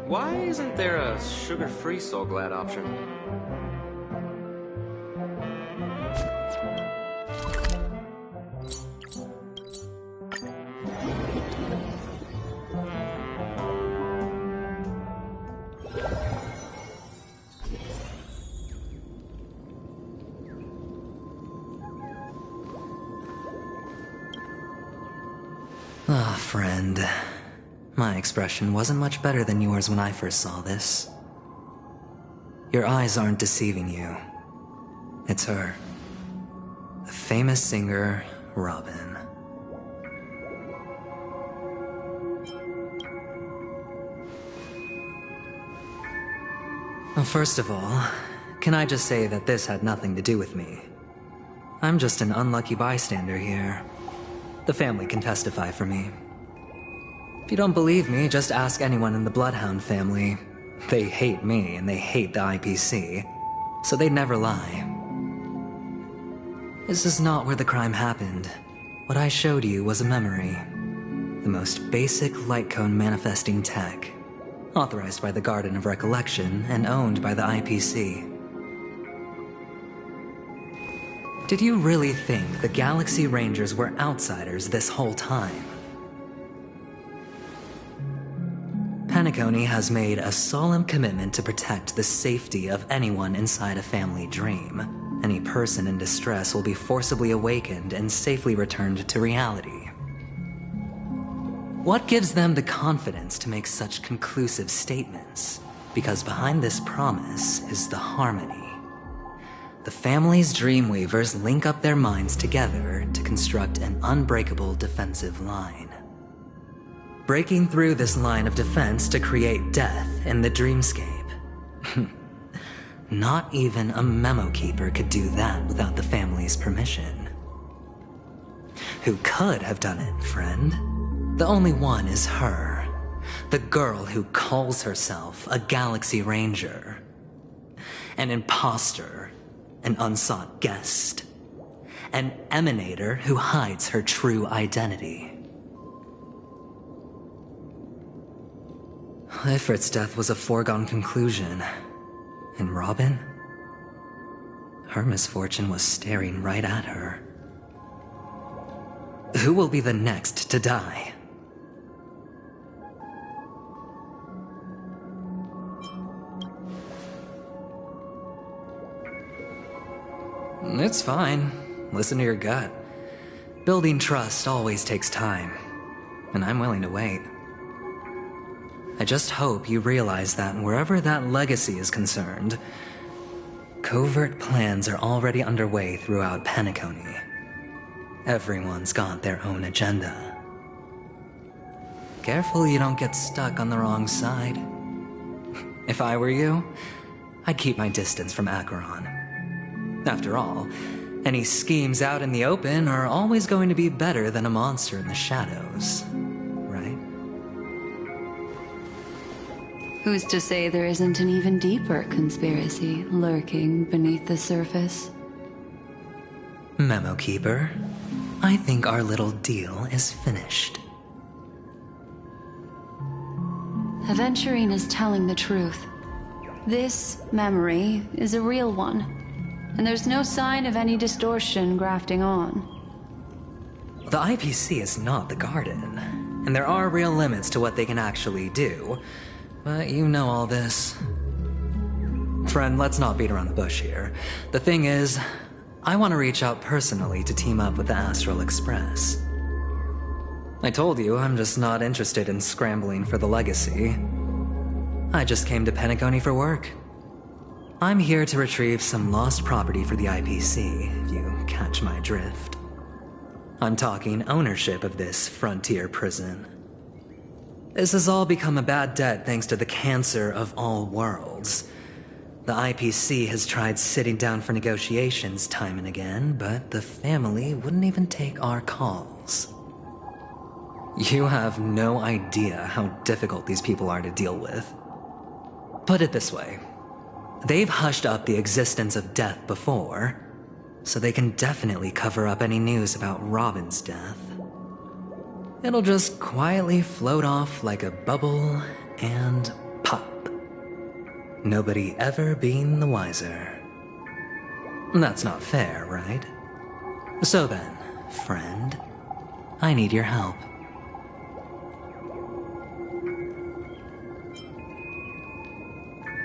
Why isn't there a sugar-free Soul Glad option? Ah, friend. My expression wasn't much better than yours when I first saw this. Your eyes aren't deceiving you. It's her. The famous singer, Robin. Well, first of all, can I just say that this had nothing to do with me? I'm just an unlucky bystander here. The family can testify for me. If you don't believe me, just ask anyone in the Bloodhound family. They hate me and they hate the IPC, so they'd never lie. This is not where the crime happened. What I showed you was a memory. The most basic light cone manifesting tech, authorized by the Garden of Recollection and owned by the IPC. Did you really think the Galaxy Rangers were outsiders this whole time? Penacony has made a solemn commitment to protect the safety of anyone inside a family dream. Any person in distress will be forcibly awakened and safely returned to reality. What gives them the confidence to make such conclusive statements? Because behind this promise is the harmony. The family's Dreamweavers link up their minds together to construct an unbreakable defensive line. Breaking through this line of defense to create death in the dreamscape. Not even a memo keeper could do that without the family's permission. Who could have done it, friend? The only one is her. The girl who calls herself a Galaxy Ranger. An imposter. An unsought guest. An emanator who hides her true identity. Ifrit's death was a foregone conclusion. And Robin? Her misfortune was staring right at her. Who will be the next to die? It's fine. Listen to your gut. Building trust always takes time, and I'm willing to wait. I just hope you realize that wherever that legacy is concerned, covert plans are already underway throughout Penacony. Everyone's got their own agenda. Careful you don't get stuck on the wrong side. If I were you, I'd keep my distance from Acheron. After all, any schemes out in the open are always going to be better than a monster in the shadows, right? Who's to say there isn't an even deeper conspiracy lurking beneath the surface? Memo Keeper, I think our little deal is finished. Aventurine is telling the truth. This memory is a real one. And there's no sign of any distortion grafting on. The IPC is not the Garden, and there are real limits to what they can actually do, but you know all this. Friend, let's not beat around the bush here. The thing is, I want to reach out personally to team up with the Astral Express. I told you I'm just not interested in scrambling for the legacy. I just came to Penacony for work. I'm here to retrieve some lost property for the IPC, if you catch my drift. I'm talking ownership of this frontier prison. This has all become a bad debt thanks to the cancer of all worlds. The IPC has tried sitting down for negotiations time and again, but the family wouldn't even take our calls. You have no idea how difficult these people are to deal with. Put it this way. They've hushed up the existence of death before, so they can definitely cover up any news about Robin's death. It'll just quietly float off like a bubble and pop. Nobody ever being the wiser. That's not fair, right? So then, friend, I need your help.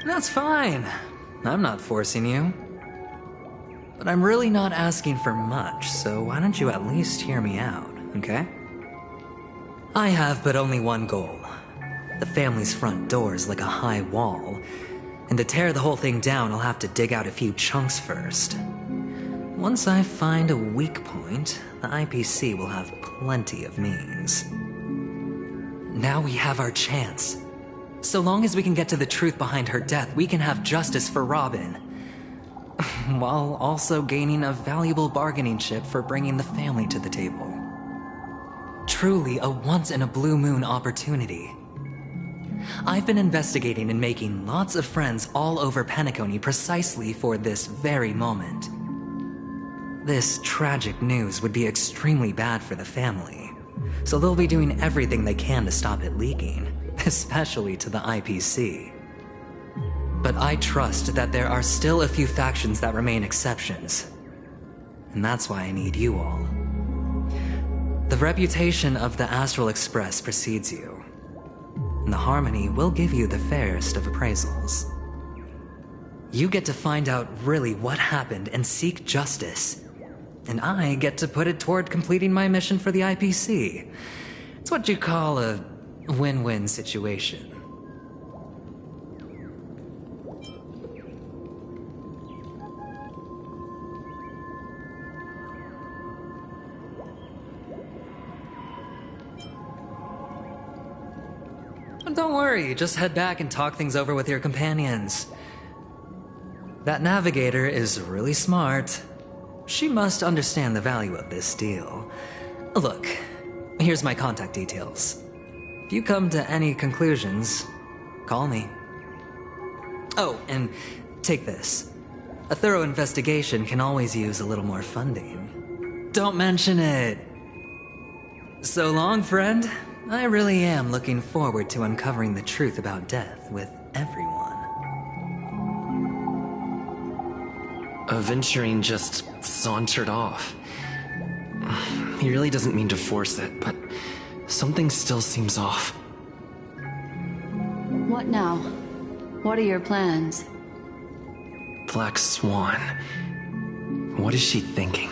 That's fine. I'm not forcing you. But I'm really not asking for much, so why don't you at least hear me out, okay? I have but only one goal. The family's front door is like a high wall, and to tear the whole thing down, I'll have to dig out a few chunks first. Once I find a weak point, the IPC will have plenty of means. Now we have our chance. So long as we can get to the truth behind her death, we can have justice for Robin. While also gaining a valuable bargaining chip for bringing the family to the table. Truly a once-in-a-blue-moon opportunity. I've been investigating and making lots of friends all over Penacony precisely for this very moment. This tragic news would be extremely bad for the family, so they'll be doing everything they can to stop it leaking, especially to the IPC. But I trust that there are still a few factions that remain exceptions, and that's why I need you all. The reputation of the Astral Express precedes you, and the Harmony will give you the fairest of appraisals. You get to find out really what happened and seek justice, and I get to put it toward completing my mission for the IPC. It's what you call a win-win situation. Don't worry, just head back and talk things over with your companions. That navigator is really smart. She must understand the value of this deal. Look, here's my contact details. If you come to any conclusions, call me. Oh, and take this. A thorough investigation can always use a little more funding. Don't mention it. So long, friend. I really am looking forward to uncovering the truth about death with everyone. Aventurine just sauntered off. He really doesn't mean to force it, but something still seems off. What now? What are your plans? Black Swan. What is she thinking?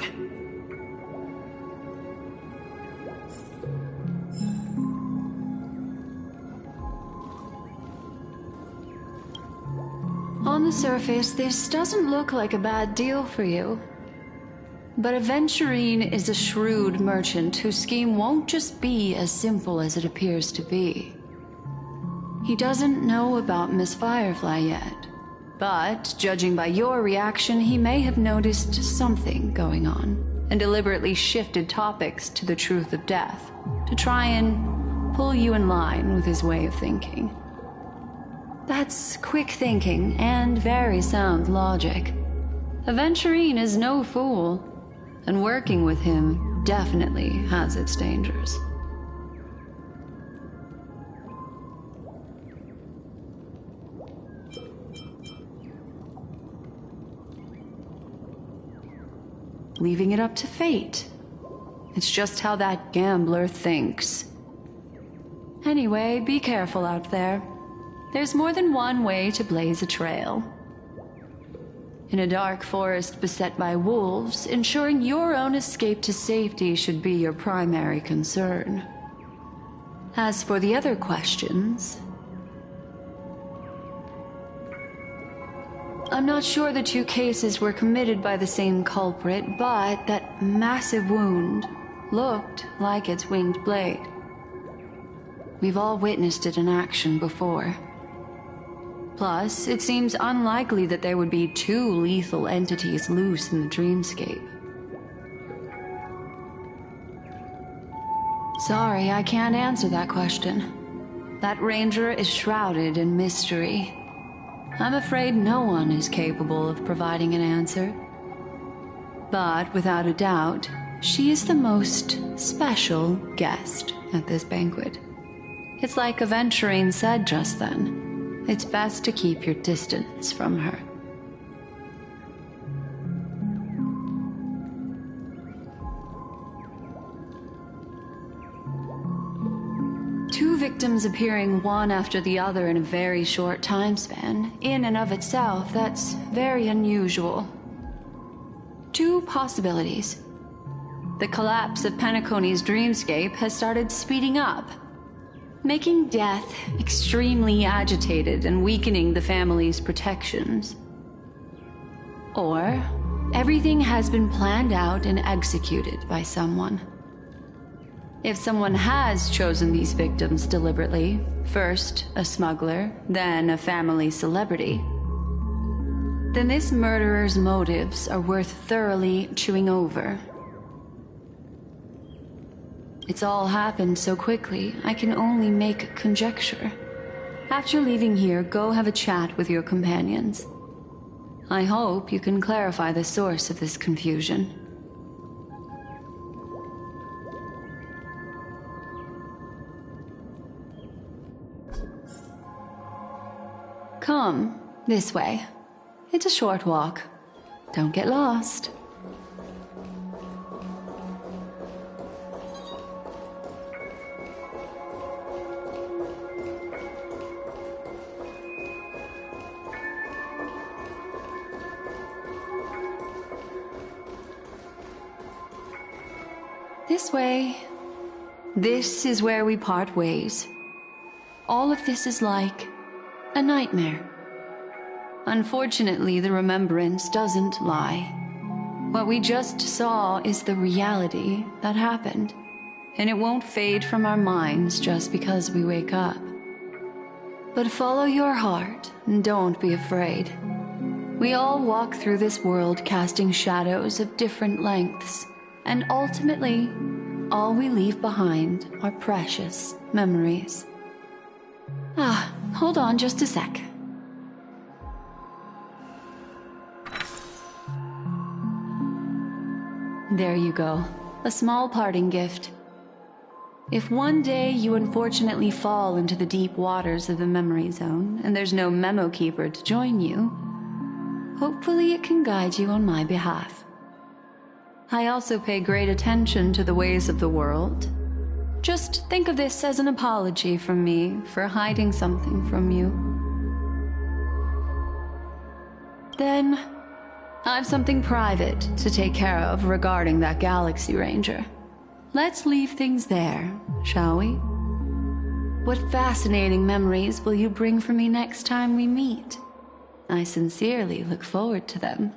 On the surface, this doesn't look like a bad deal for you. But Aventurine is a shrewd merchant whose scheme won't just be as simple as it appears to be. He doesn't know about Miss Firefly yet, but judging by your reaction, he may have noticed something going on and deliberately shifted topics to the truth of death to try and pull you in line with his way of thinking. That's quick thinking and very sound logic. Aventurine is no fool, and working with him definitely has its dangers. Leaving it up to fate. It's just how that gambler thinks. Anyway, be careful out there. There's more than one way to blaze a trail. In a dark forest beset by wolves, ensuring your own escape to safety should be your primary concern. As for the other questions, I'm not sure the two cases were committed by the same culprit, but that massive wound looked like its winged blade. We've all witnessed it in action before. Plus, it seems unlikely that there would be two lethal entities loose in the dreamscape. Sorry, I can't answer that question. That ranger is shrouded in mystery. I'm afraid no one is capable of providing an answer. But without a doubt, she is the most special guest at this banquet. It's like Aventurine said just then. It's best to keep your distance from her. Two victims appearing one after the other in a very short time span, in and of itself, that's very unusual. Two possibilities. The collapse of Penacony's dreamscape has started speeding up, making death extremely agitated and weakening the family's protections. Or everything has been planned out and executed by someone. If someone has chosen these victims deliberately, first a smuggler, then a family celebrity, then this murderer's motives are worth thoroughly chewing over. It's all happened so quickly, I can only make conjecture. After leaving here, go have a chat with your companions. I hope you can clarify the source of this confusion. Come, this way. It's a short walk. Don't get lost. This way. This is where we part ways. All of this is like a nightmare. Unfortunately, the remembrance doesn't lie. What we just saw is the reality that happened, and it won't fade from our minds just because we wake up. But follow your heart, and don't be afraid. We all walk through this world casting shadows of different lengths, and ultimately, all we leave behind are precious memories. Hold on just a sec. There you go. A small parting gift. If one day you unfortunately fall into the deep waters of the memory zone, and there's no memo keeper to join you, hopefully it can guide you on my behalf. I also pay great attention to the ways of the world. Just think of this as an apology from me for hiding something from you. Then, I've something private to take care of regarding that Galaxy Ranger. Let's leave things there, shall we? What fascinating memories will you bring for me next time we meet? I sincerely look forward to them.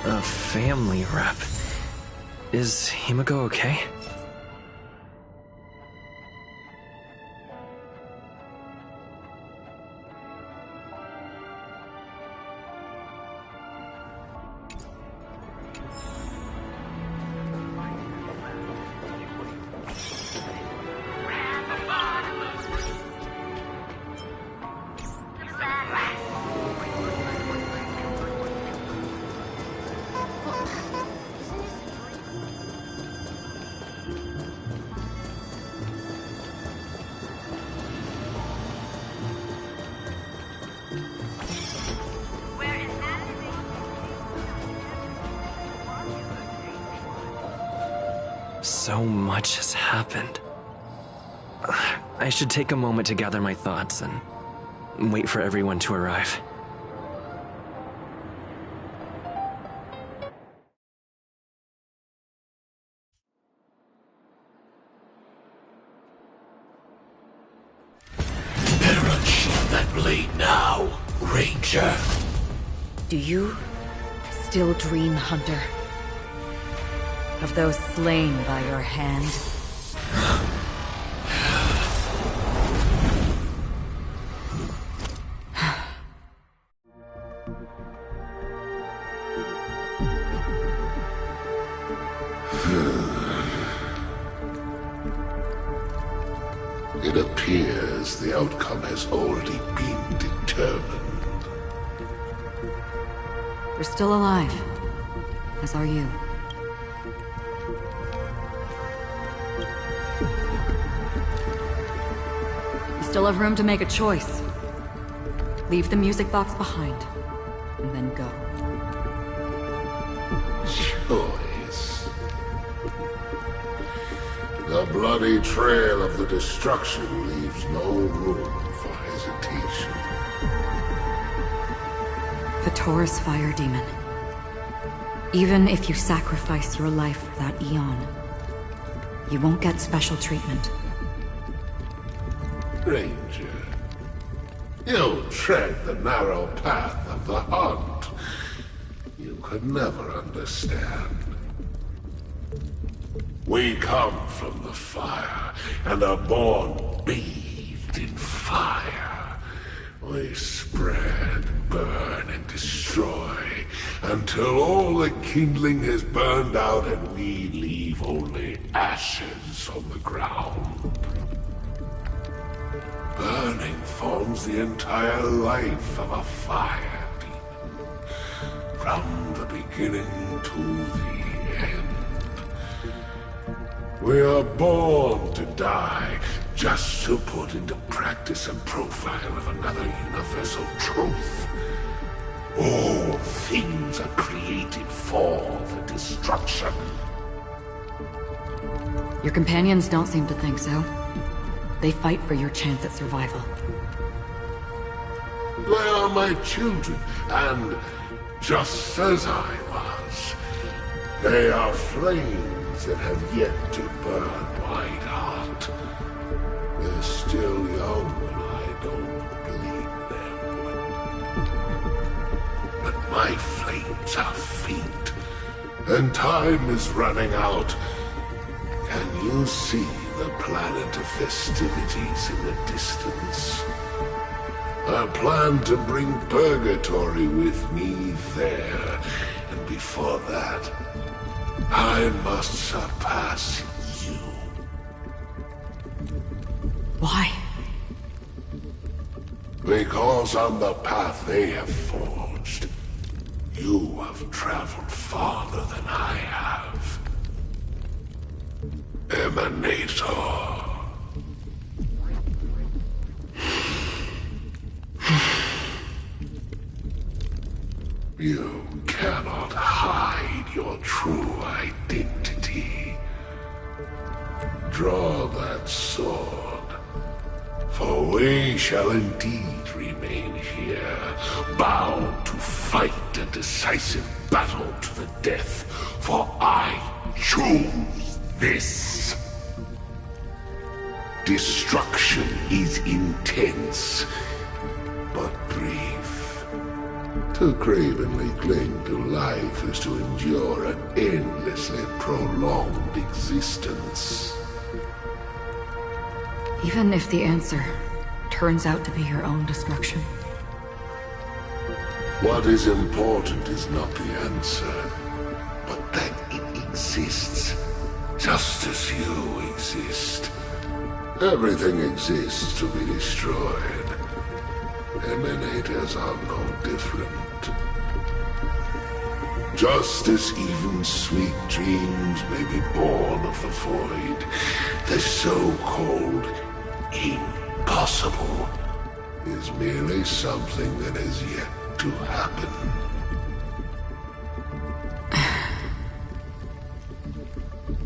A family rep. Is Himiko okay? So much has happened. I should take a moment to gather my thoughts and wait for everyone to arrive. Better unsheath that blade now, Ranger. Do you still dream, Hunter? Of those slain by your hand? It appears the outcome has already been determined. You're still alive, as are you. You still have room to make a choice. Leave the music box behind, and then go. Choice. The bloody trail of the destruction leaves no room for hesitation. The Taurus Fire Demon. Even if you sacrifice your life for that Eon, you won't get special treatment. Ranger, you tread the narrow path of the hunt. You could never understand. We come from the fire, and are born bathed in fire. We spread, burn, and destroy, until all the kindling has burned out and we leave only ashes on the ground. Burning forms the entire life of a fire demon, from the beginning to the end. We are born to die, just to put into practice a profile of another universal truth. All things are created for the destruction. Your companions don't seem to think so. They fight for your chance at survival. They are my children, and just as I was, they are flames that have yet to burn white hot. They're still young, and I don't bleed them. But my flames are faint, and time is running out. Can you see the planet of festivities in the distance? I plan to bring Purgatory with me there, and before that, I must surpass you. Why? Because on the path they have forged, you have traveled farther than I have. Emanator. You cannot hide your true identity. Draw that sword, for we shall indeed remain here, bound to fight a decisive battle to the death, for I choose this. Destruction is intense, but brief. To cravenly cling to life is to endure an endlessly prolonged existence. Even if the answer turns out to be your own destruction. What is important is not the answer, but that it exists, just as you exist. Everything exists to be destroyed. Emanators are no different. Just as even sweet dreams may be born of the void, the so-called impossible is merely something that has yet to happen.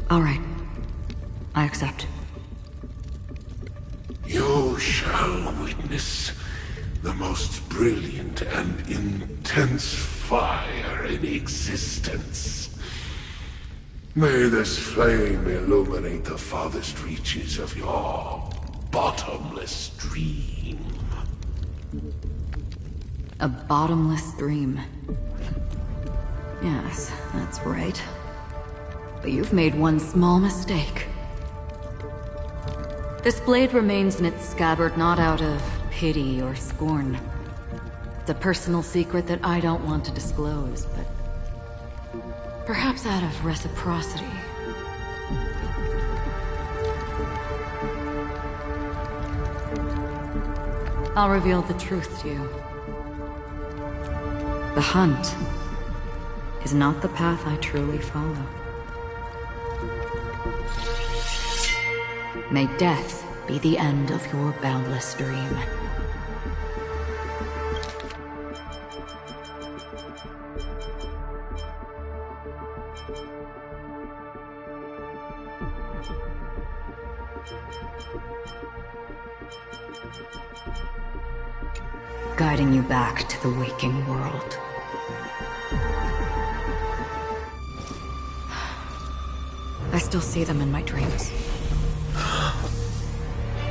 All right. I accept. You shall witness the most brilliant and intense fire in existence. May this flame illuminate the farthest reaches of your bottomless dream. A bottomless dream. Yes, that's right. But you've made one small mistake. This blade remains in its scabbard not out of pity or scorn. It's a personal secret that I don't want to disclose, but perhaps out of reciprocity. I'll reveal the truth to you. The hunt is not the path I truly follow. May death be the end of your boundless dream. Guiding you back to the waking world. I still see them in my dreams.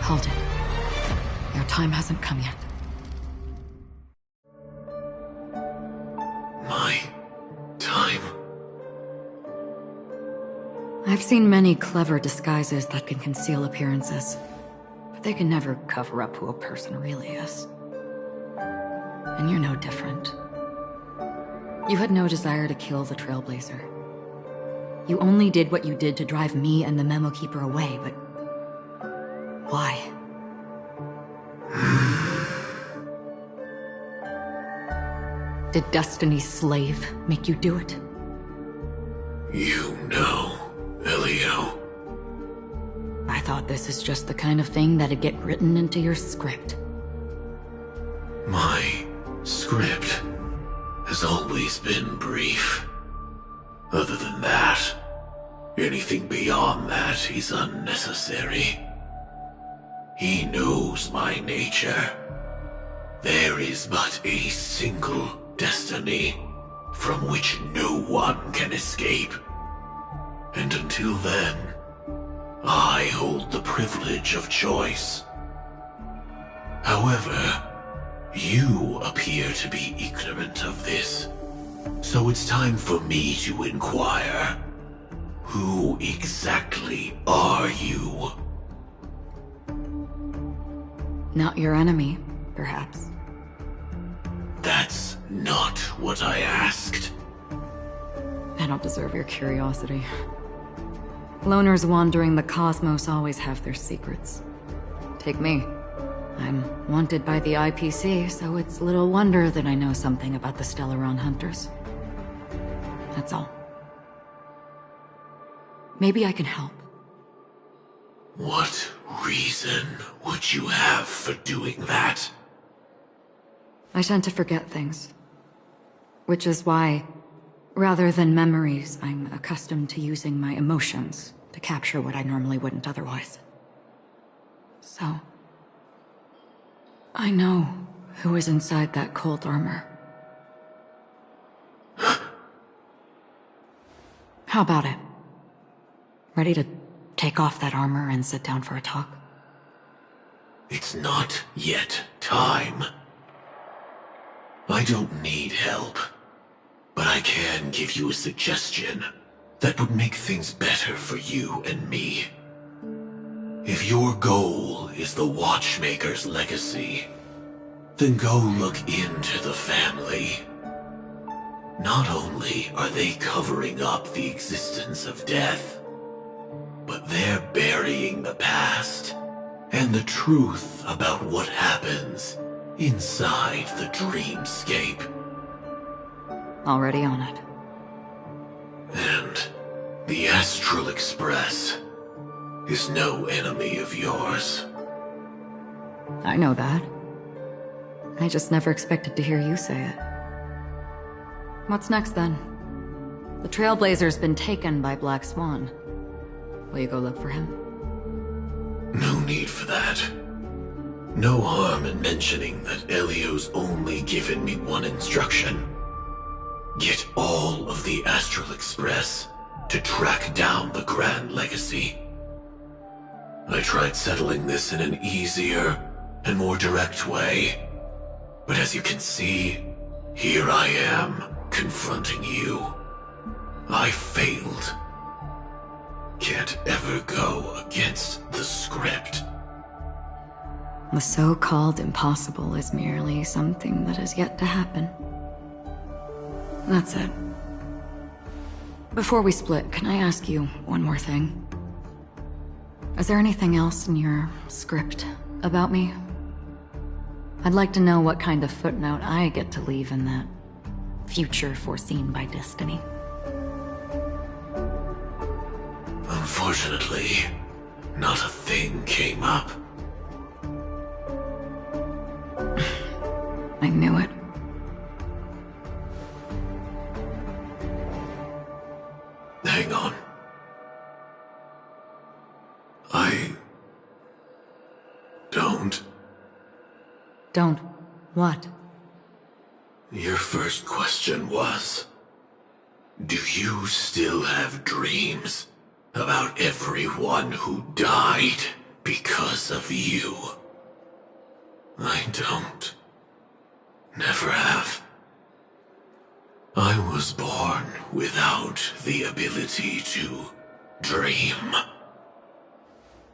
Hold it. Your time hasn't come yet. My time? I've seen many clever disguises that can conceal appearances, but they can never cover up who a person really is. And you're no different. You had no desire to kill the Trailblazer. You only did what you did to drive me and the Memo Keeper away, but why? Did Destiny's slave make you do it? You know, Elio. I thought this is just the kind of thing that'd get written into your script. My script has always been brief. Other than that, anything beyond that is unnecessary. He knows my nature. There is but a single destiny from which no one can escape. And until then, I hold the privilege of choice. However, you appear to be ignorant of this, so it's time for me to inquire. Who exactly are you? Not your enemy, perhaps. That's not what I asked. I don't deserve your curiosity. Loners wandering the cosmos always have their secrets. Take me. I'm wanted by the IPC, so it's little wonder that I know something about the Stellaron Hunters. That's all. Maybe I can help. What reason would you have for doing that? I tend to forget things. Which is why, rather than memories, I'm accustomed to using my emotions to capture what I normally wouldn't otherwise. So, I know who is inside that cold armor. How about it? Ready to take off that armor and sit down for a talk? It's not yet time. I don't need help, but I can give you a suggestion that would make things better for you and me. If your goal is the Watchmaker's legacy, then go look into the family. Not only are they covering up the existence of death, but they're burying the past and the truth about what happens inside the dreamscape. Already on it. And the Astral Express is no enemy of yours. I know that. I just never expected to hear you say it. What's next, then? The Trailblazer's been taken by Black Swan. Will you go look for him? No need for that. No harm in mentioning that Elio's only given me one instruction. Get all of the Astral Express to track down the Grand Legacy. I tried settling this in an easier and more direct way, but as you can see, here I am, confronting you. I failed. Can't ever go against the script. The so-called impossible is merely something that has yet to happen. That's it. Before we split, can I ask you one more thing? Is there anything else in your script about me? I'd like to know what kind of footnote I get to leave in that future foreseen by destiny. Unfortunately, not a thing came up. I knew it. Hang on. I don't. Don't. What? Your first question was, do you still have dreams about everyone who died because of you? I don't. Never have. I was born without the ability to dream.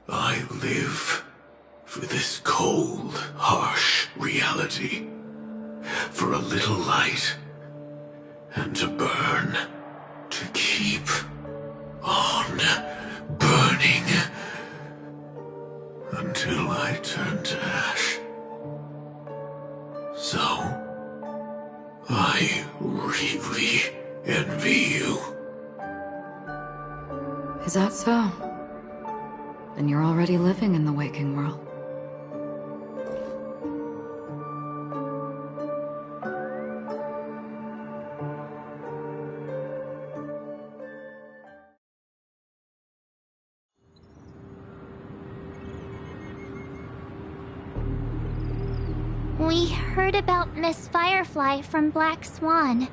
I live for this cold, harsh reality, for a little light, and to burn, to keep on burning, until I turn to ash. So, I really envy you. Is that so? Then you're already living in the waking world. We heard about Miss Firefly from Black Swan,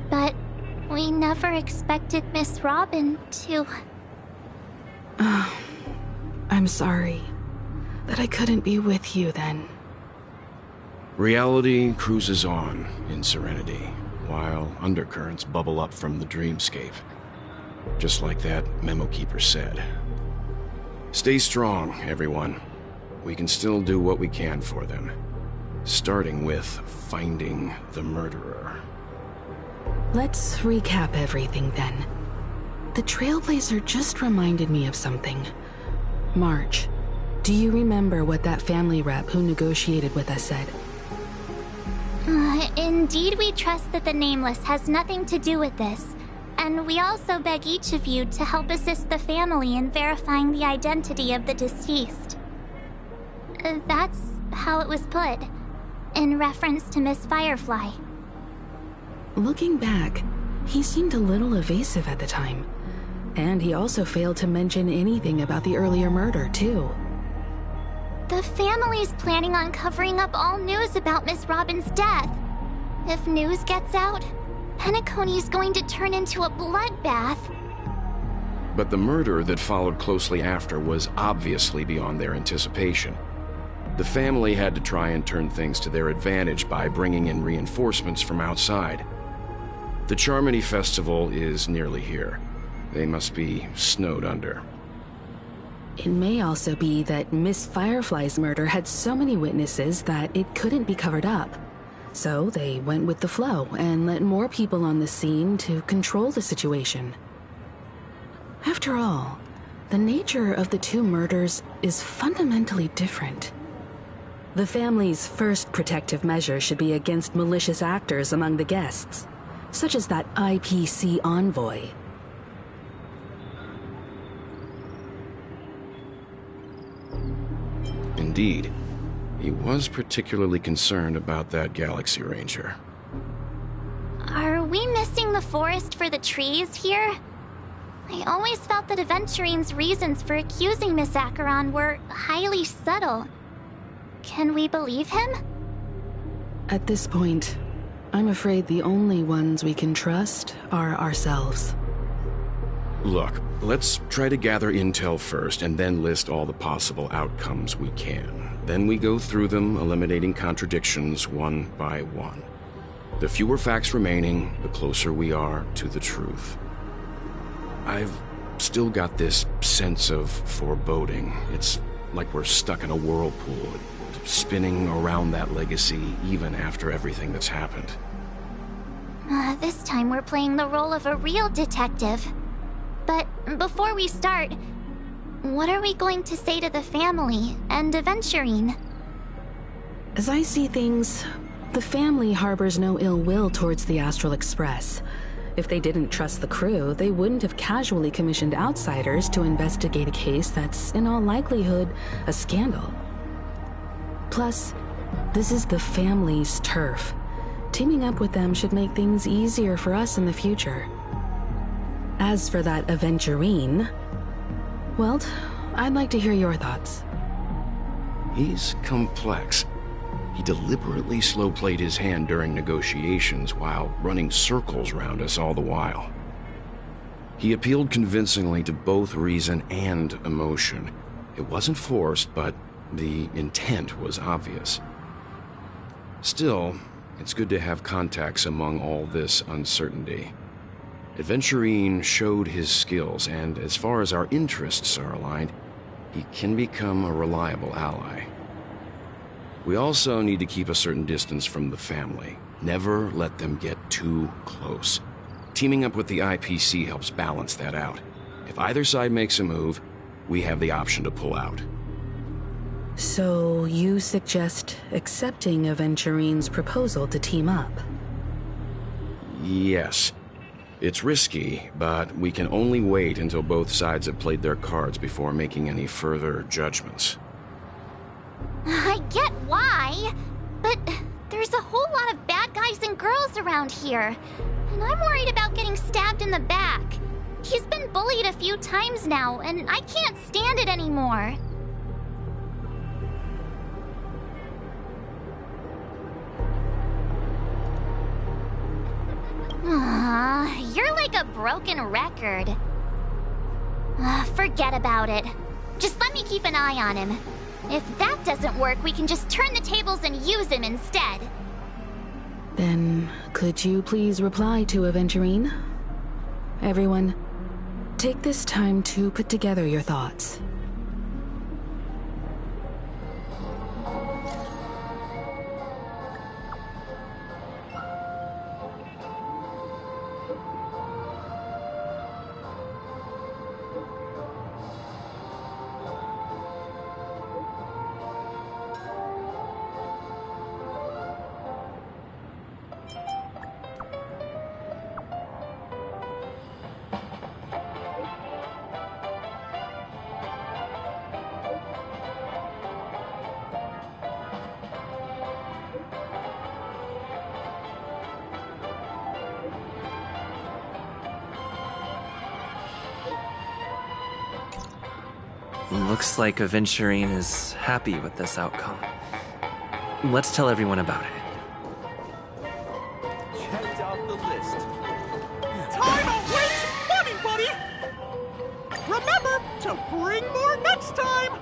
but we never expected Miss Robin to... I'm sorry that I couldn't be with you then. Reality cruises on in serenity, while undercurrents bubble up from the dreamscape. Just like that memo keeper said. Stay strong, everyone. We can still do what we can for them. Starting with finding the murderer. Let's recap everything then. The Trailblazer just reminded me of something. March, do you remember what that family rep who negotiated with us said? Indeed, we trust that the Nameless has nothing to do with this, and we also beg each of you to help assist the family in verifying the identity of the deceased. That's how it was put, in reference to Miss Firefly. Looking back, he seemed a little evasive at the time. And he also failed to mention anything about the earlier murder, too. The family's planning on covering up all news about Miss Robin's death. If news gets out, Penacony's going to turn into a bloodbath. But the murder that followed closely after was obviously beyond their anticipation. The family had to try and turn things to their advantage by bringing in reinforcements from outside. The Charmony Festival is nearly here. They must be snowed under. It may also be that Miss Firefly's murder had so many witnesses that it couldn't be covered up. So they went with the flow and let more people on the scene to control the situation. After all, the nature of the two murders is fundamentally different. The family's first protective measure should be against malicious actors among the guests, such as that IPC envoy. Indeed, he was particularly concerned about that Galaxy Ranger. Are we missing the forest for the trees here? I always felt that Aventurine's reasons for accusing Miss Acheron were highly subtle. Can we believe him? At this point, I'm afraid the only ones we can trust are ourselves. Look, let's try to gather intel first and then list all the possible outcomes we can. Then we go through them, eliminating contradictions one by one. The fewer facts remaining, the closer we are to the truth. I've still got this sense of foreboding. It's like we're stuck in a whirlpool, spinning around that legacy even after everything that's happened. This time we're playing the role of a real detective. But before we start, what are we going to say to the family and Aventurine? As I see things, the family harbors no ill will towards the Astral Express. If they didn't trust the crew, they wouldn't have casually commissioned outsiders to investigate a case that's, in all likelihood, a scandal. Plus, this is the family's turf. Teaming up with them should make things easier for us in the future. As for that Aventurine, well, I'd like to hear your thoughts. He's complex. He deliberately slow-played his hand during negotiations while running circles around us all the while. He appealed convincingly to both reason and emotion. It wasn't forced, but the intent was obvious. Still, it's good to have contacts among all this uncertainty. Aventurine showed his skills, and as far as our interests are aligned, he can become a reliable ally. We also need to keep a certain distance from the family. Never let them get too close. Teaming up with the IPC helps balance that out. If either side makes a move, we have the option to pull out. So you suggest accepting Aventurine's proposal to team up? Yes. It's risky, but we can only wait until both sides have played their cards before making any further judgments. I get why, but there's a whole lot of bad guys and girls around here, and I'm worried about getting stabbed in the back. He's been bullied a few times now, and I can't stand it anymore. You're like a broken record. Forget about it. Just let me keep an eye on him. If that doesn't work, we can just turn the tables and use him instead. Then, could you please reply to Aventurine? Everyone, take this time to put together your thoughts. Looks like Aventurine is happy with this outcome. Let's tell everyone about it. Checked off the list. Time to waste money, buddy! Remember to bring more next time!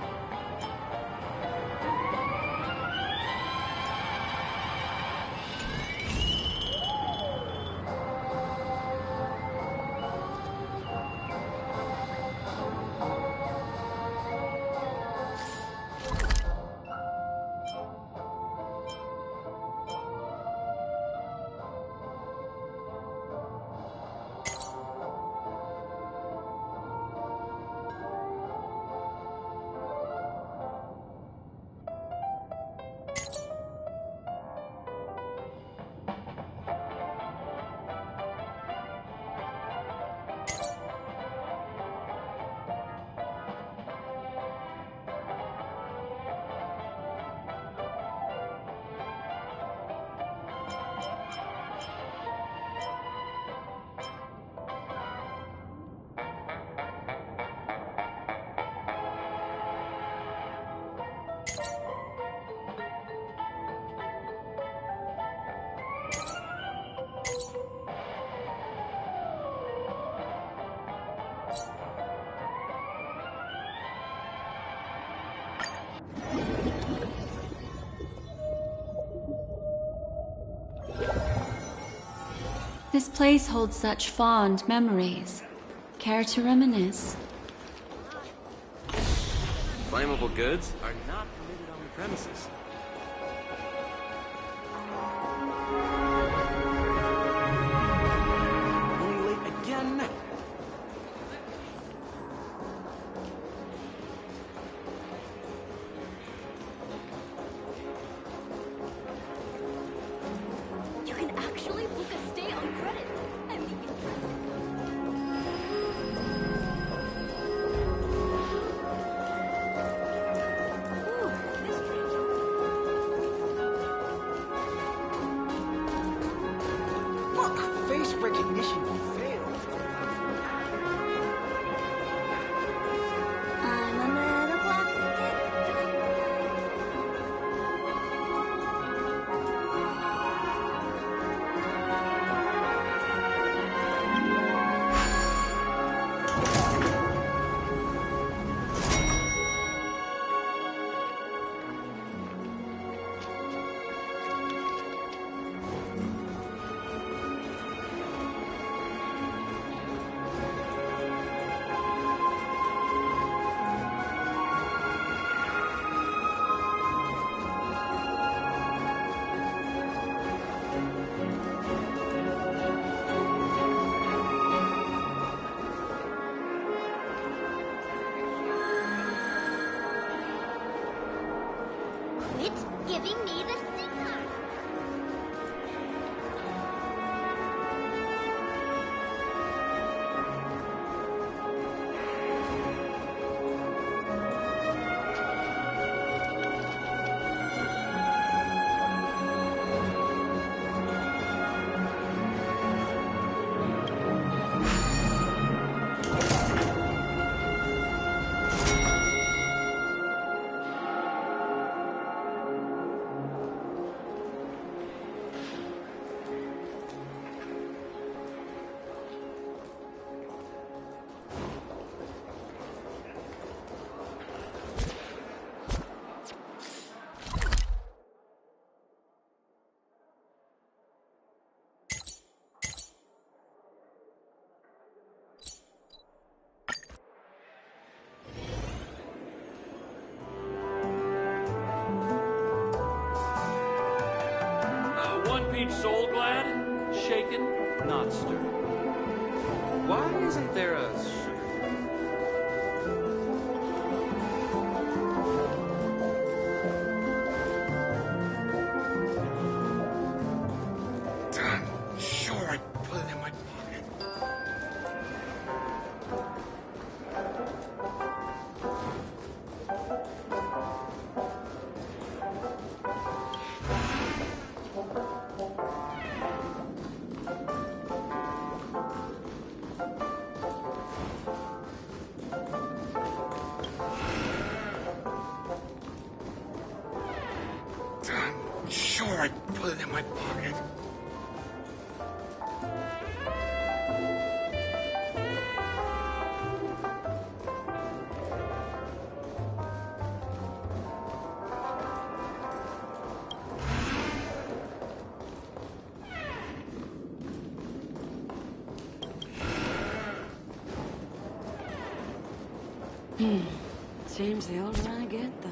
This place holds such fond memories. Care to reminisce? Flammable goods are not permitted on the premises. Running late again? You can actually book a stay on credit. I'm Face recognition failed. I'm a little block. Quit giving me the sticker. One-peach soul glad, shaken, not stirred. Why isn't there a I'm sure I put it in my pocket. I'm sure I put it in my pocket. Seems the older I get, the...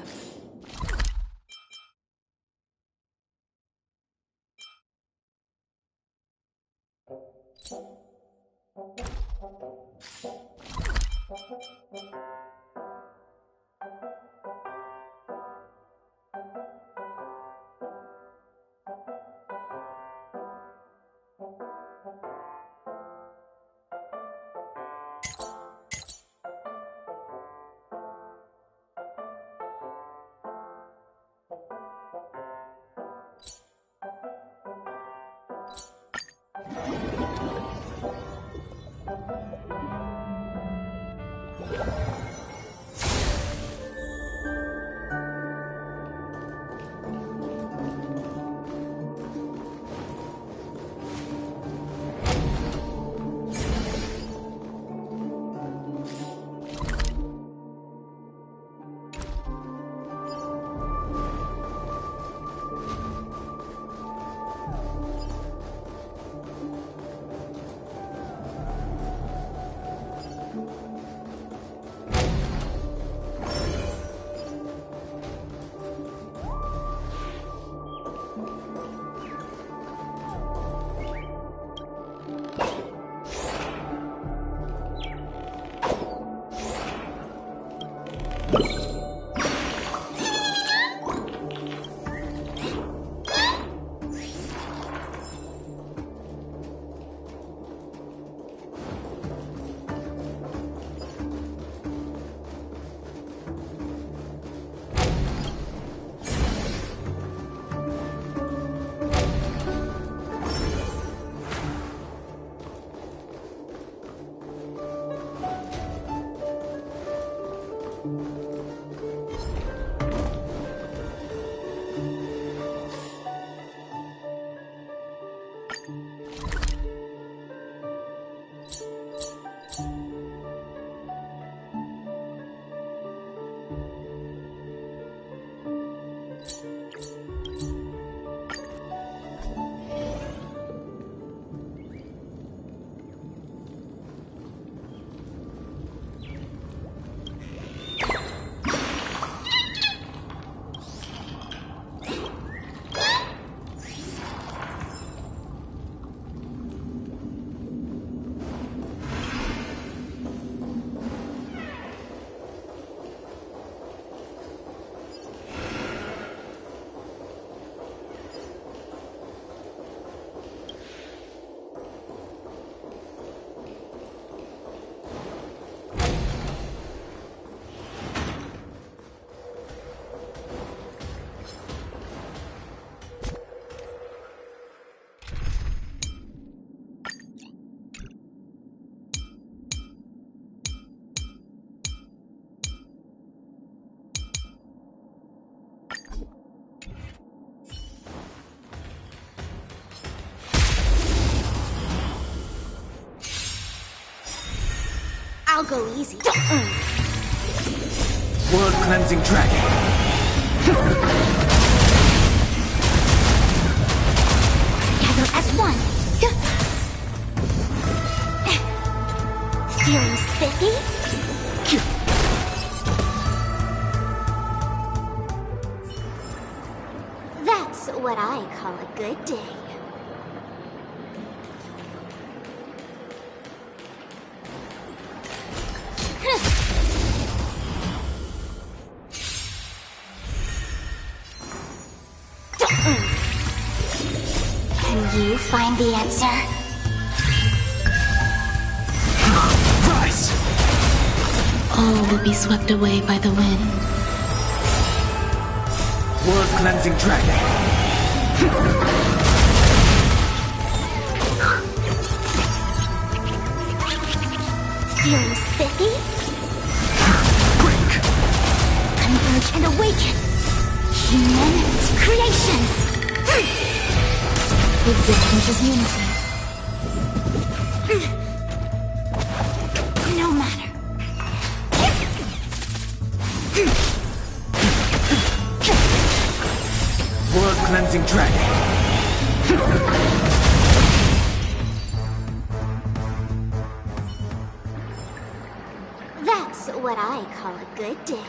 I'll go easy. World cleansing dragon. Gather as one. Feeling spiffy? That's what I call a good day. Can you find the answer? Rise! All will be swept away by the wind. World cleansing dragon. Feeling spiffy? Break! Converge and awaken! Human creations! Existence is unity. No matter. World cleansing dragon. That's what I call a good day.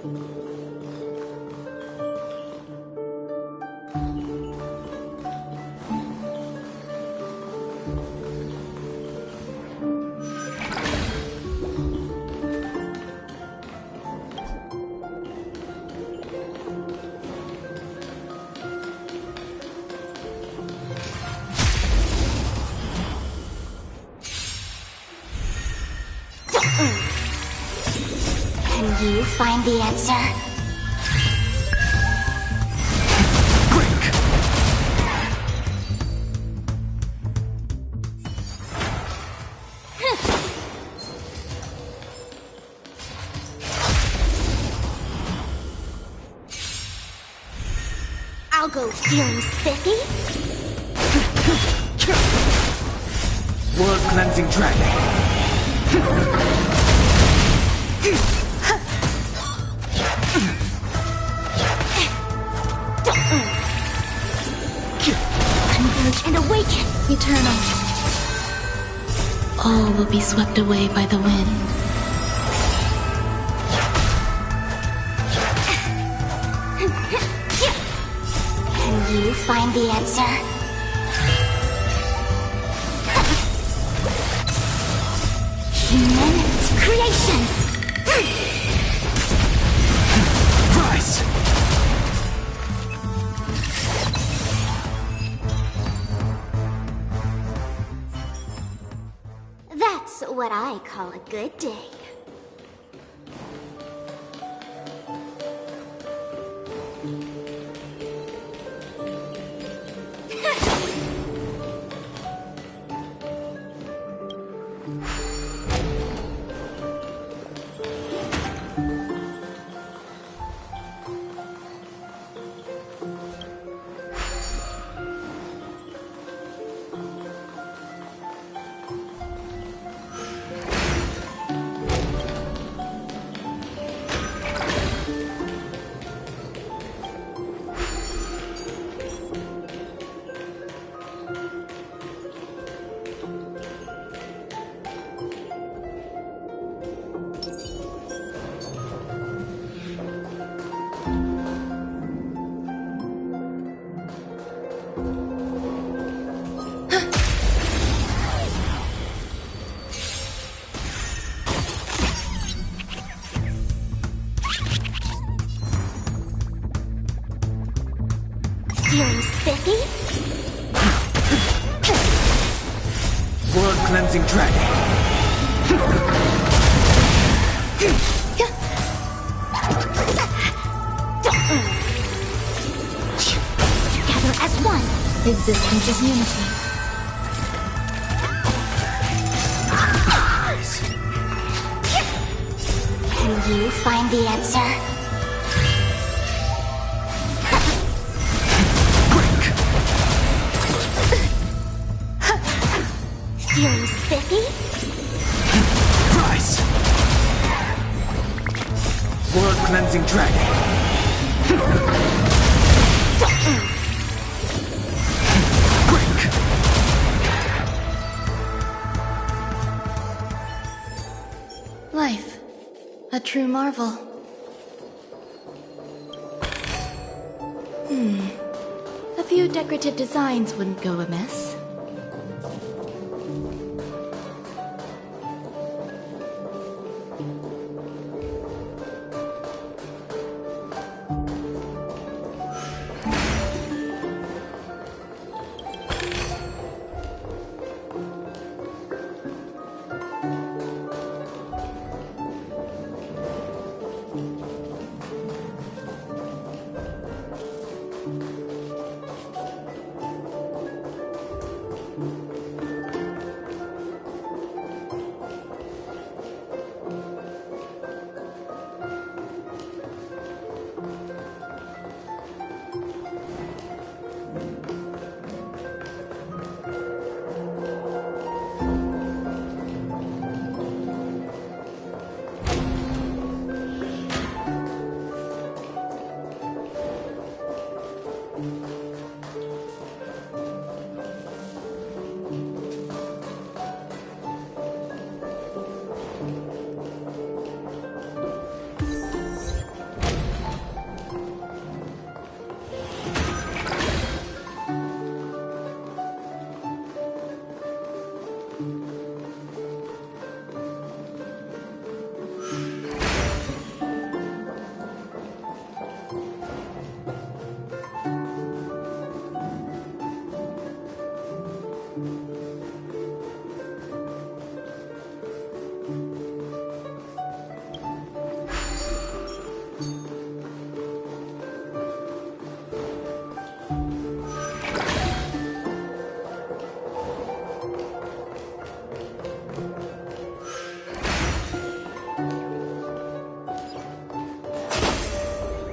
Can you find the answer? I'll go feeling spiffy. World cleansing dragon. Converge and awaken. Eternal. All will be swept away by the wind. Can you find the answer? Human creations! Rise! That's what I call a good day. Feeling spiffy? World cleansing dragon. Together as one. Existence is unity. Can you find the answer? Feeling spiffy? Rise! World cleansing dragon. Life. A true marvel. A few decorative designs wouldn't go amiss.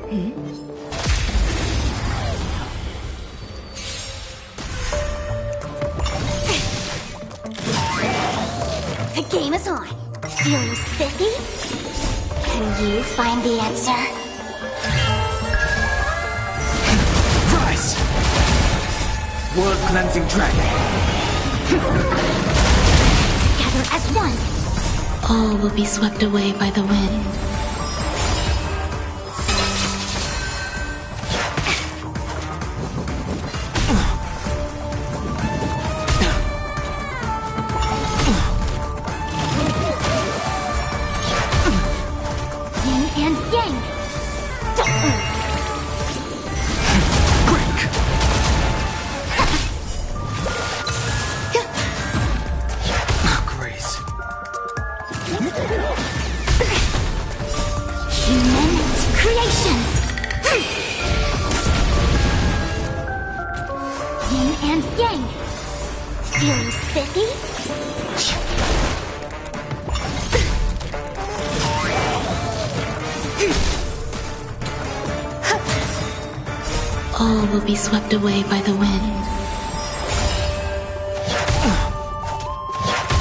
The game is on. Feeling spiffy? Can you find the answer? Rise! World-cleansing dragon. Together as one. All will be swept away by the wind. Yin and yang. Break! Grace. Human creations. Yin and yang. Feeling spiffy? All will be swept away by the wind.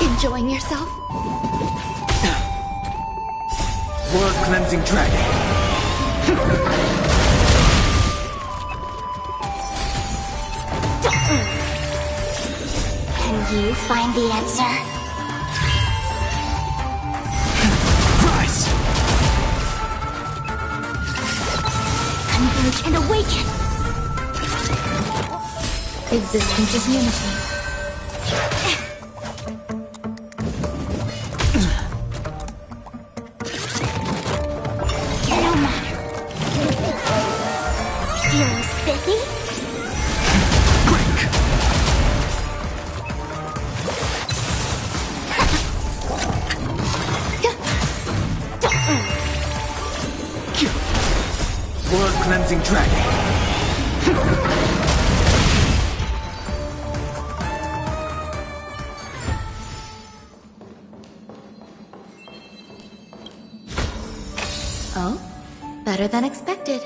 Enjoying yourself? World-cleansing dragon. Can you find the answer? Rise! Converge and awaken. Existence is unity. No matter. Feeling spiffy? Break! World-cleansing dragon. Oh? Better than expected.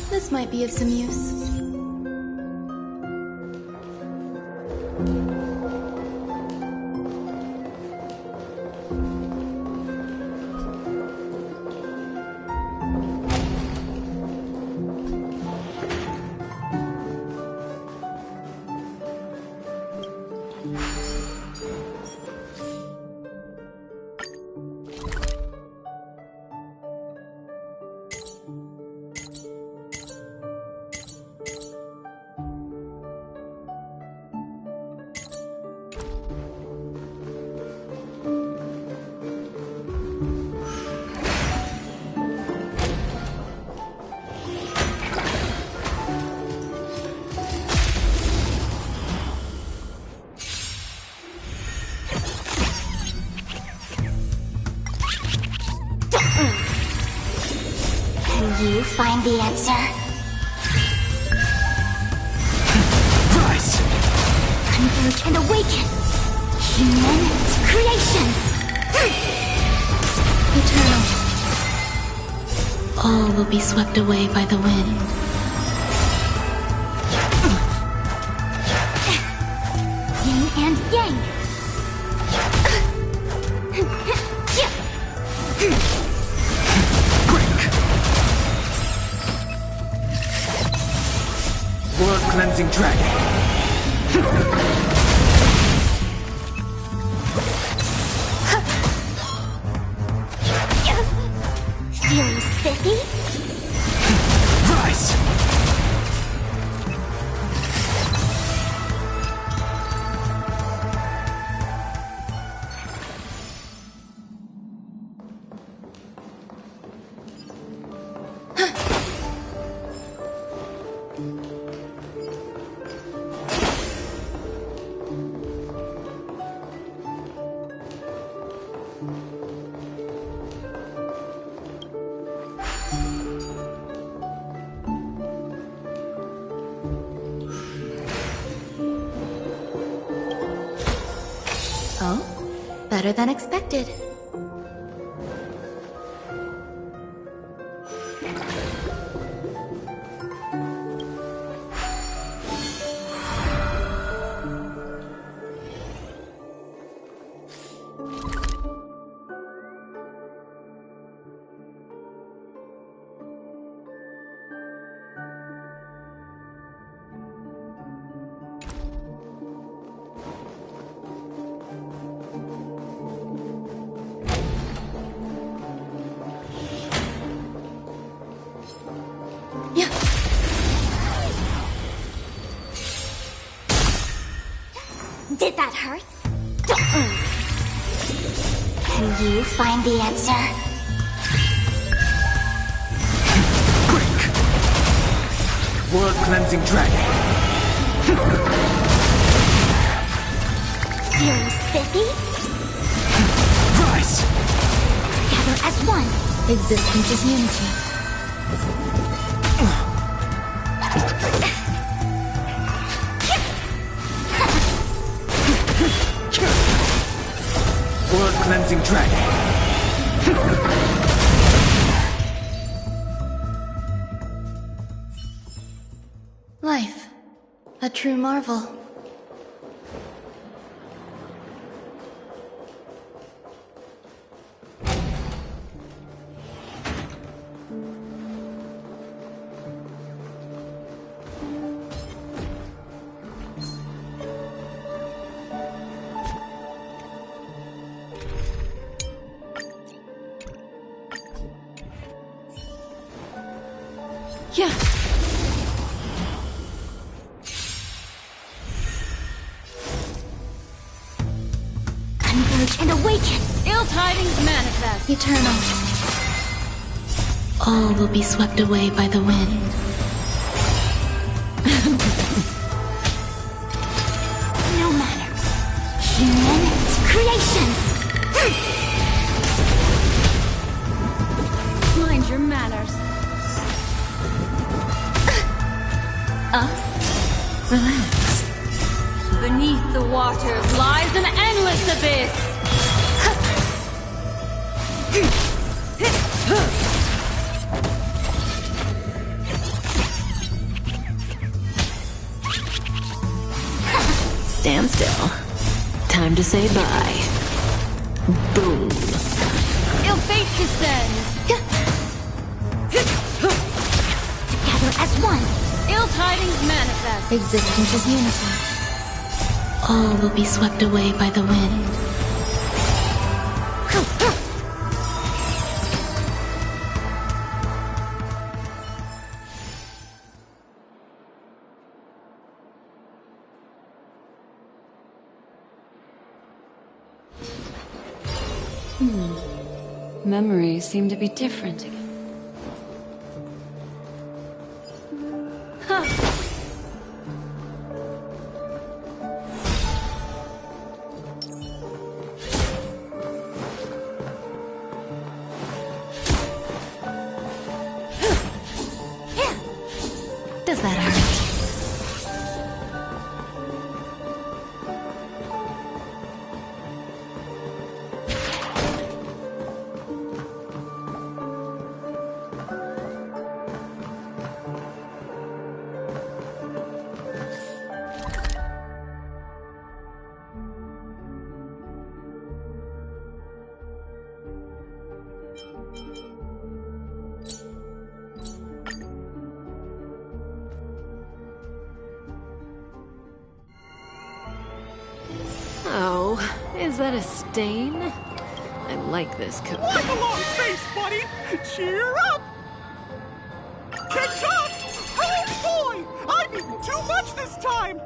This might be of some use. You find the answer? Rise! Converge and awaken! Human creations! Eternal. All will be swept away by the wind. Yin and yang! Blood cleansing dragon. Feeling spiffy? Rise! Oh, better than expected. Did that hurt? Can you find the answer? Quick! Blood cleansing dragon. Feeling spiffy? Rise! Together as one. Existence is unity. Blood cleansing dragon. Life. A true marvel. Yeah. Converge and awaken. Ill tidings manifest. Eternal. All will be swept away by the wind. Relax. Beneath the waters lies an endless abyss. Stand still. Time to say bye. Boom. Ill fate descends. Together as one. Ill tidings manifest. Existence is unity. All will be swept away by the wind. Memories seem to be different again. Does that hurt? Oh, is that a stain? I like this coat. Like a long face, buddy! Cheer up! Catch up! Oh boy! I've eaten too much this time!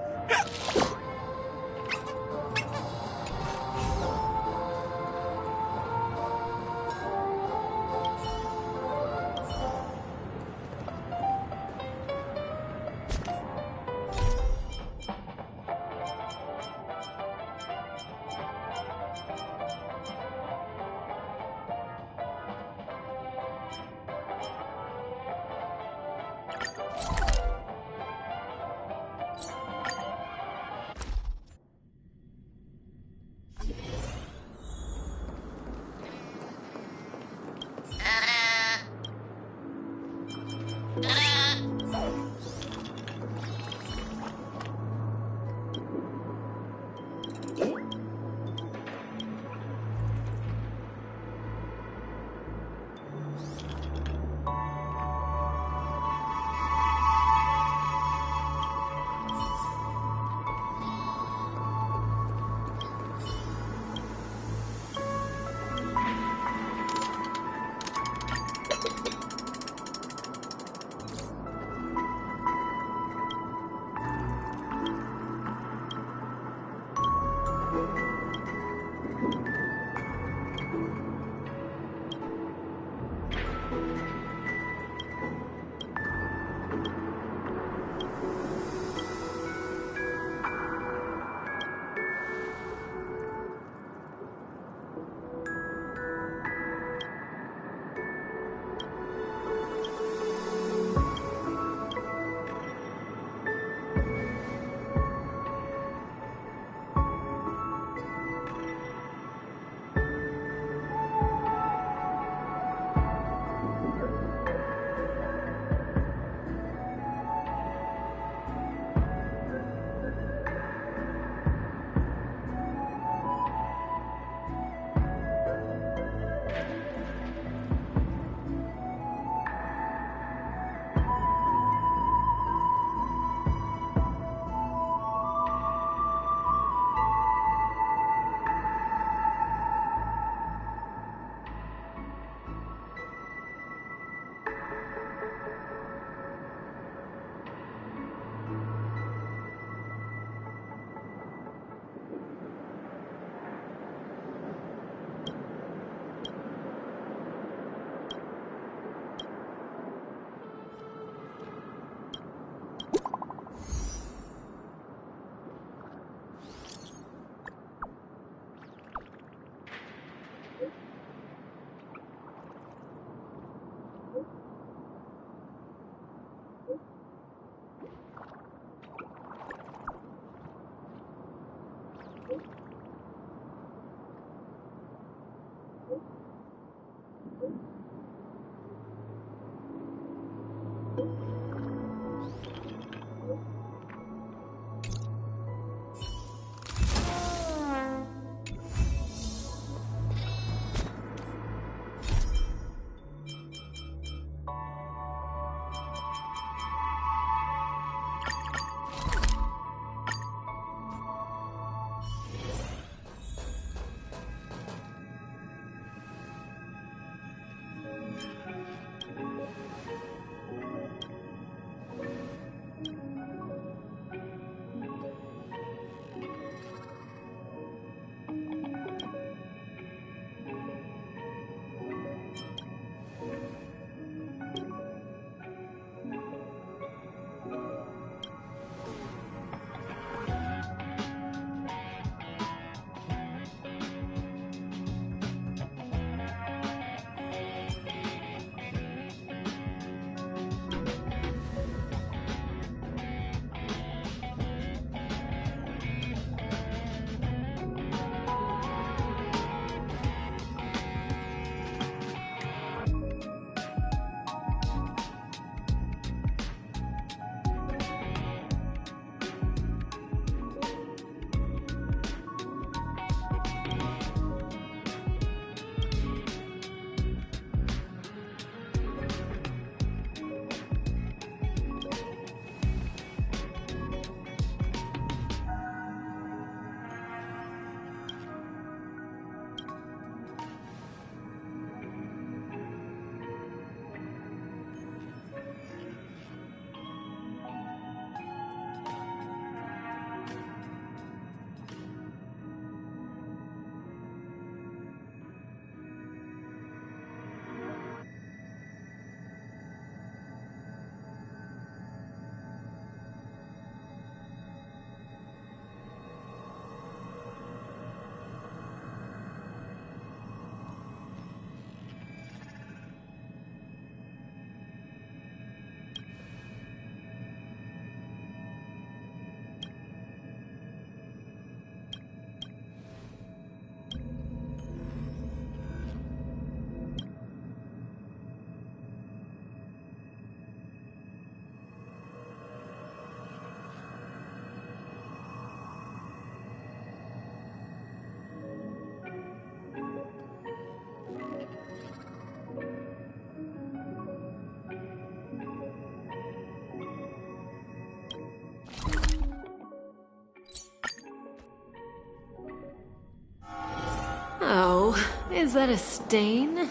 Is that a stain?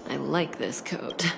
I like this coat.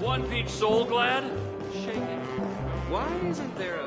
One Peach Soul Glad? Shake it. Why isn't there a...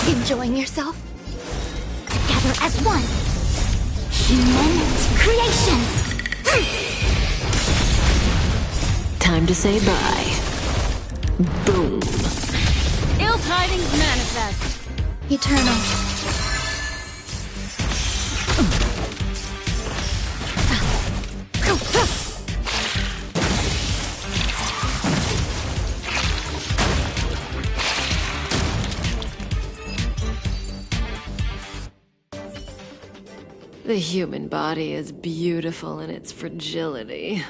Enjoying yourself? Together as one! Human creations! Time to say bye. Boom. Ill tidings manifest. Eternal. The human body is beautiful in its fragility.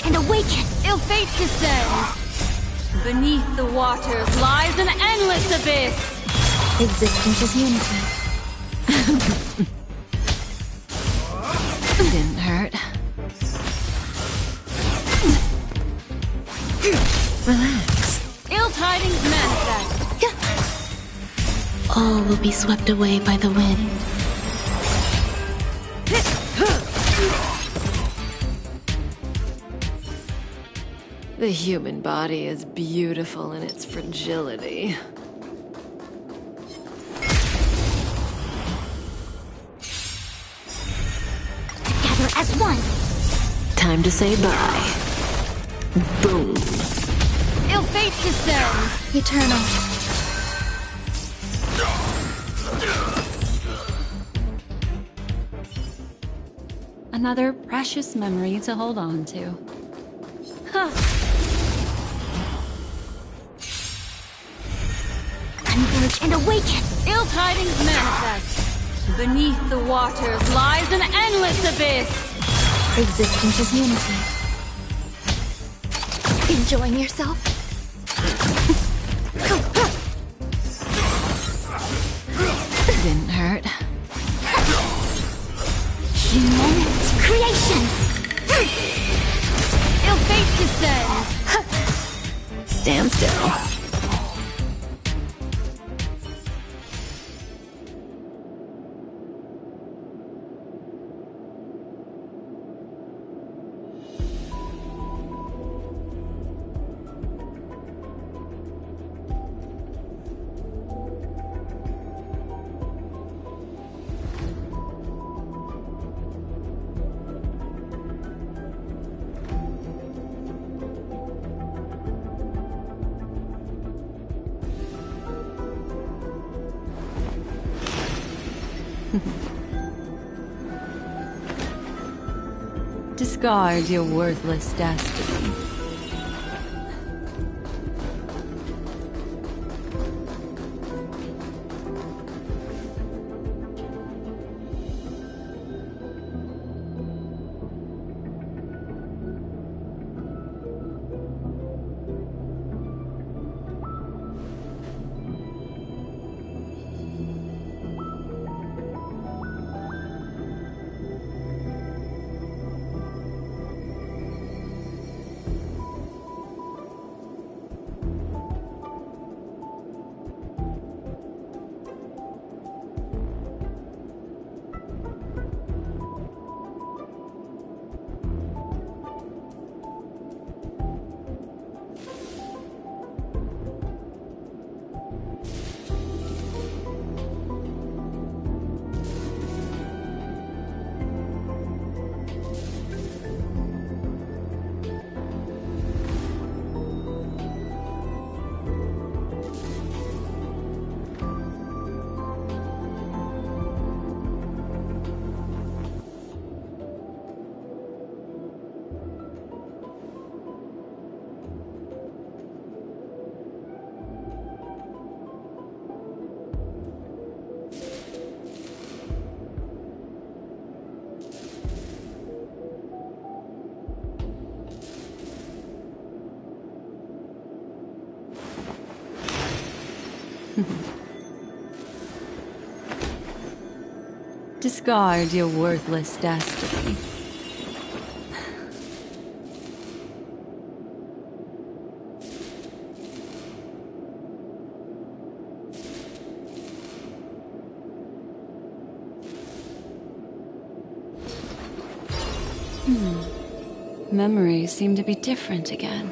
And awaken! Ill fate descends! Beneath the waters lies an endless abyss! Existence is unity. Didn't hurt. Relax. Ill tidings manifest! All will be swept away by the wind. The human body is beautiful in its fragility. Together as one. Time to say bye. Boom. Ill fate descends. Eternal. Another precious memory to hold on to. Huh. Converge and awaken. Ill tidings manifest. Beneath the waters lies an endless abyss. Existence is unity. Enjoying yourself? Didn't hurt. Humans, creations. Ill fate descends. Stand still. Discard your worthless destiny. Discard your worthless destiny. Memories seem to be different again.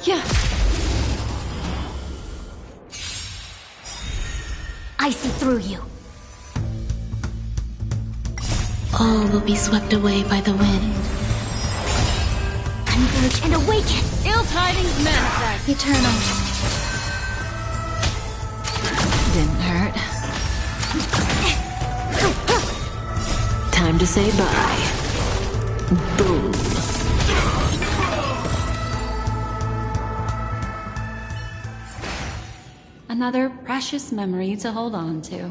Yeah. I see through you. All will be swept away by the wind. Converge and awaken! Ill tidings manifest. Eternal. Didn't hurt. Time to say bye. Boom. Another precious memory to hold on to.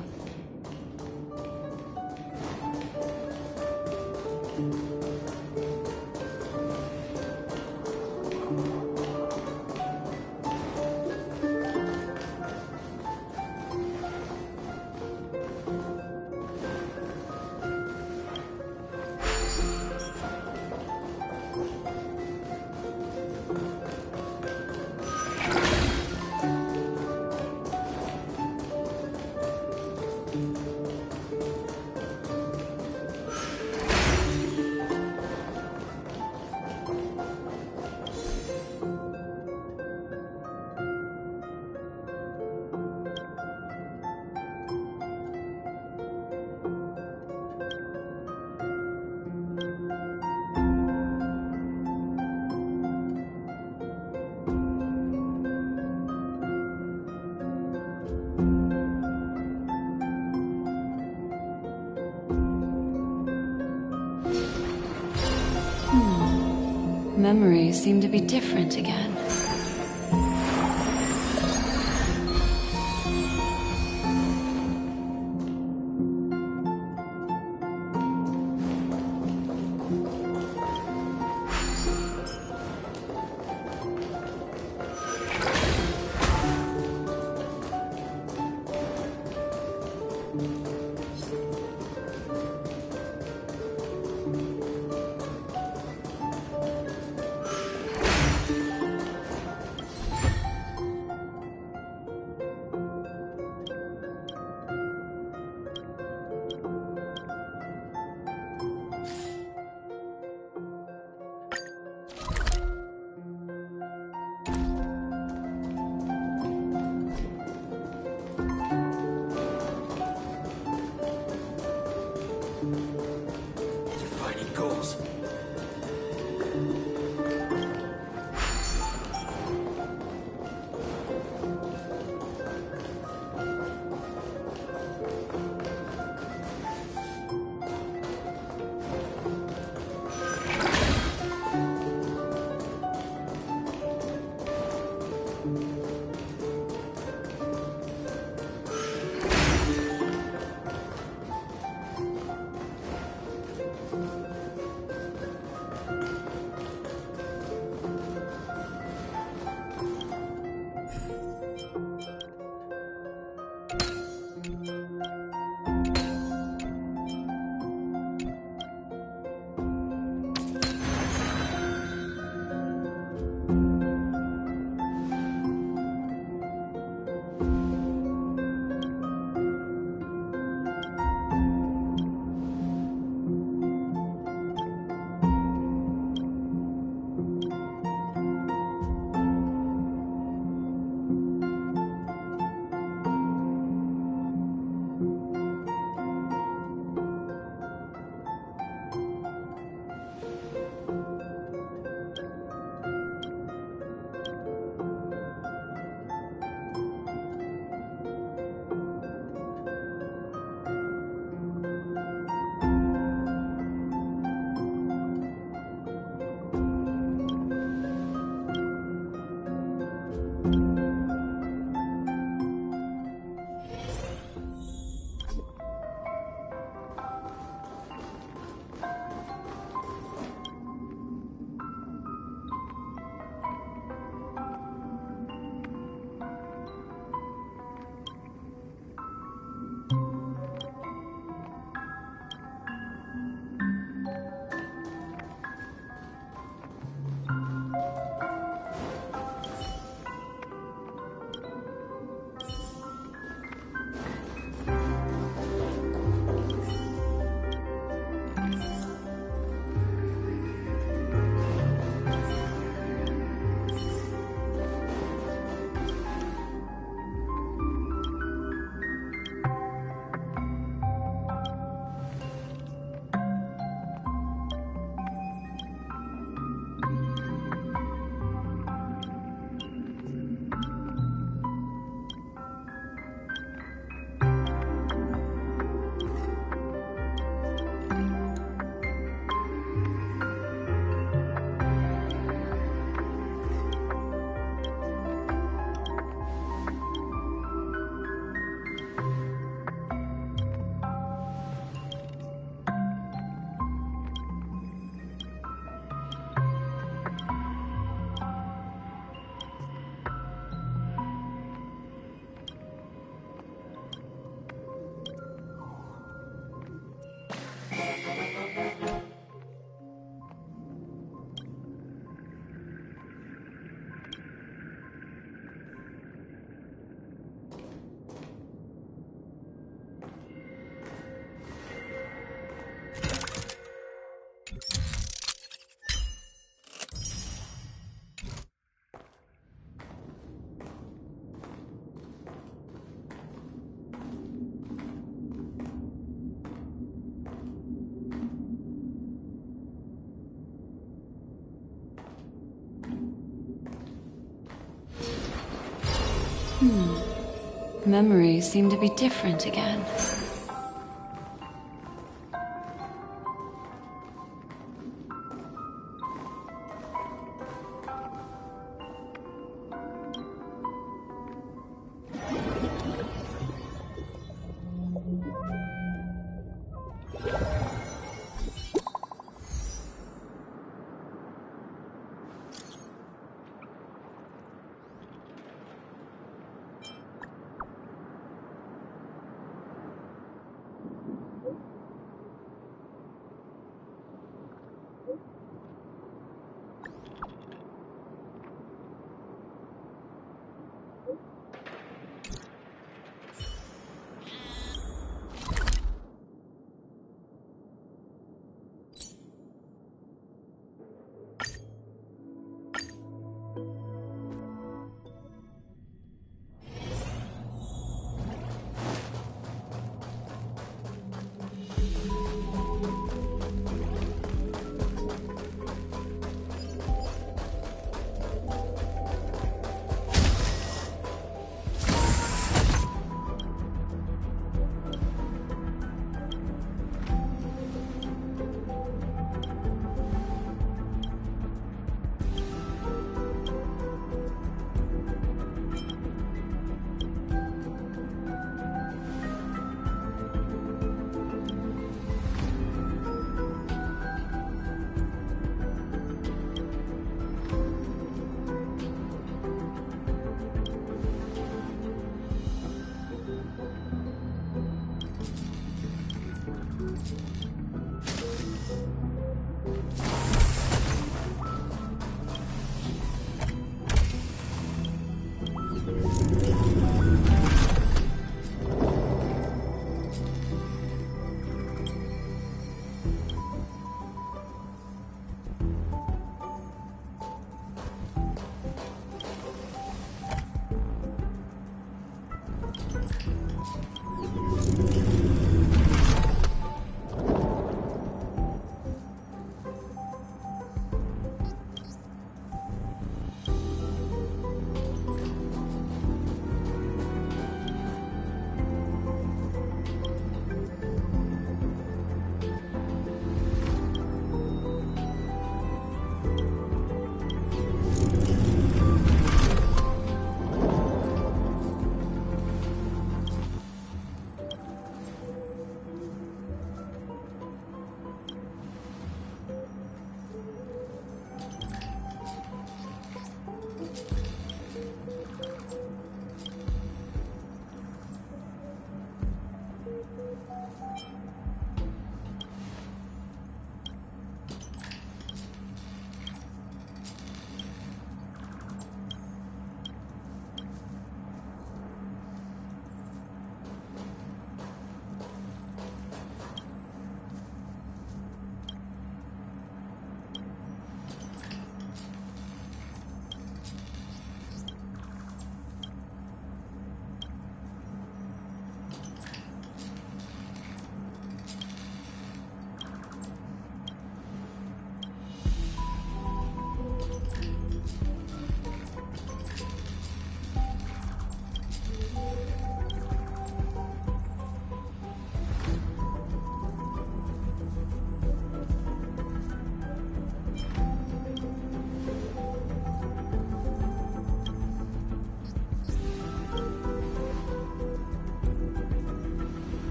Memories seem to be different again. Memories seem to be different again.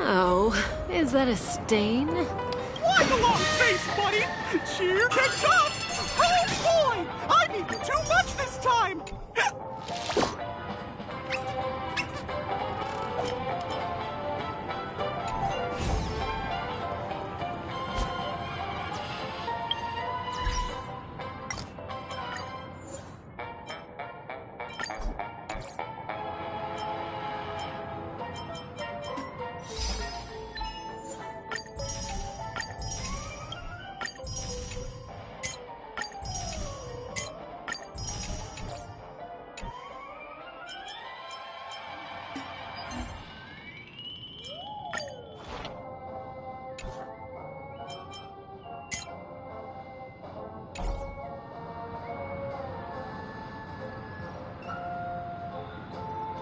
Oh, is that a stain? Like a long face, buddy! Cheer kicked up! Oh boy! I beat you too much this time!